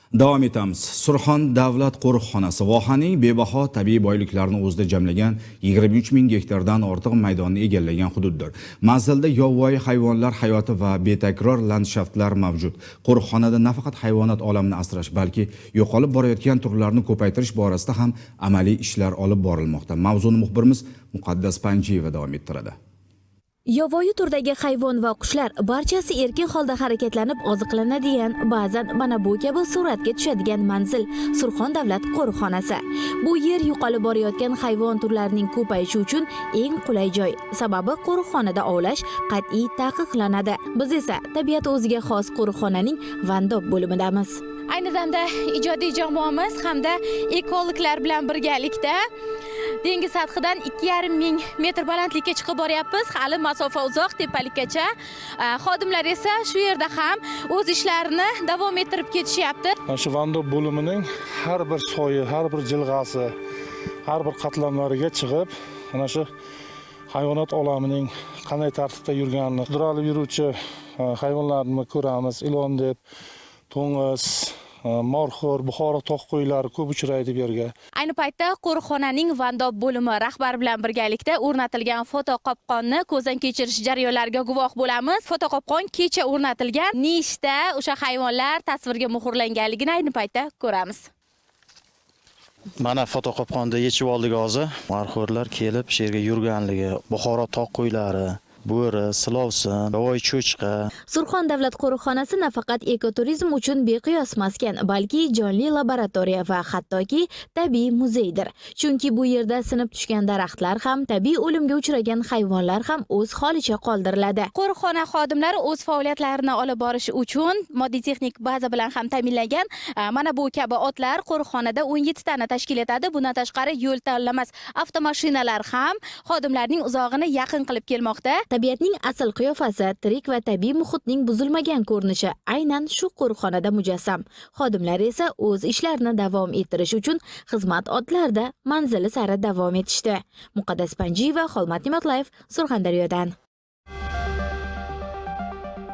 Davom etamiz. Surxon davlat qo'riqxonasi vohaning bebaho tabiiy boyliklarini o'zida jamlagan 23 ming gektardan ortiq maydonni egallagan hududdir. Manzilda yovvoyi hayvonlar hayoti va betakror landshaftlar mavjud. Qo'riqxonada nafaqat hayvonot olamini asrash, balki yo'qolib borayotgan turlarni ko'paytirish borasida ham amaliy ishlar olib borilmoqda. Mavzuni muxbirimiz Muqaddas Panjiyeva davom ettiradi. Yovvoyi turdagi hayvon va qushlar barchasi erkin holda harakatlanib oziqlanadigan, ba'zan mana bu kabi suratga tushadigan manzil Surxon davlat qo'riqxonasi. Bu yer yo'qolib borayotgan hayvon turlarining ko'payishi uchun eng qulay joy. Sababi qo'riqxonada ovlash qat'iy taqiqlanadi. Biz esa tabiat o'ziga xos qo'riqxonaning Vandob bo'limidamiz. Ayni damda ijodiy jamoamiz hamda ekologlar bilan birgalikda dengiz sathidan 2,5 ming metr balandlikka chiqib boryapmiz. Hali masofa uzoq, tepalikkacha. Xodimlar esa shu yerda ham o'z ishlarini davom ettirib ketishyapti. Shu Vandob bo'limining har bir soyi, har bir jilg'asi, har bir qatlamlariga chiqib, mana shu hayvonot olamining qanday tartibda yurganini, qidiralib yuruvchi hayvonlarni ko'ramiz. Ilon deb, to'ng'iz, morxo'r, buxoro tog' qo'ylari ko'p uchraydi bu yerga. Ayni paytda qo'riqxonaning Vandob bo'limi rahbari bilan birgalikda o'rnatilgan fotoqopqonni ko'zdan kechirish jarayonlariga guvoh bo'lamiz. Fotoqopqon kecha o'rnatilgan, nechta o'sha hayvonlar tasvirga muhrlanganligini ayni paytda ko'ramiz. Mana fotoqopqonni yechib oldik hozir. Morxo'rlar kelib shu yerga yurganligi, buxoro tog' qo'ylari, bo'ri, silovsin, yovvoyi cho'chqa. Surxon davlat qo'riqxonasi nafaqat ekoturizm uchun beqiyos maskan, balki jonli laboratoriya va hattoki tabiiy muzeydir. Chunki bu yerda sinib tushgan daraxtlar ham, tabiiy o'limga uchragan hayvonlar ham o'z holicha qoldiriladi. Qo'riqxona xodimlari o'z faoliyatlarini olib borish uchun moddiy texnik baza bilan ham ta'minlangan. Mana bu kabi otlar qo'riqxonada 17 tani tashkil etadi. Bundan tashqari yo'l tanlamas avtomashinalar ham xodimlarning uzog'ini yaqin qilib kelmoqda. Tabiatning asl qiyofasi, tirik va tabiiy muhitning buzilmagan ko'rinishi aynan shu qo'riqxonada mujassam. Xodimlar esa o'z ishlarini davom ettirish uchun xizmat otlarida manzili sari davom etishdi. Muqaddas Panjiyeva, Xolmat Ne'matlayev, Surxondaryodan.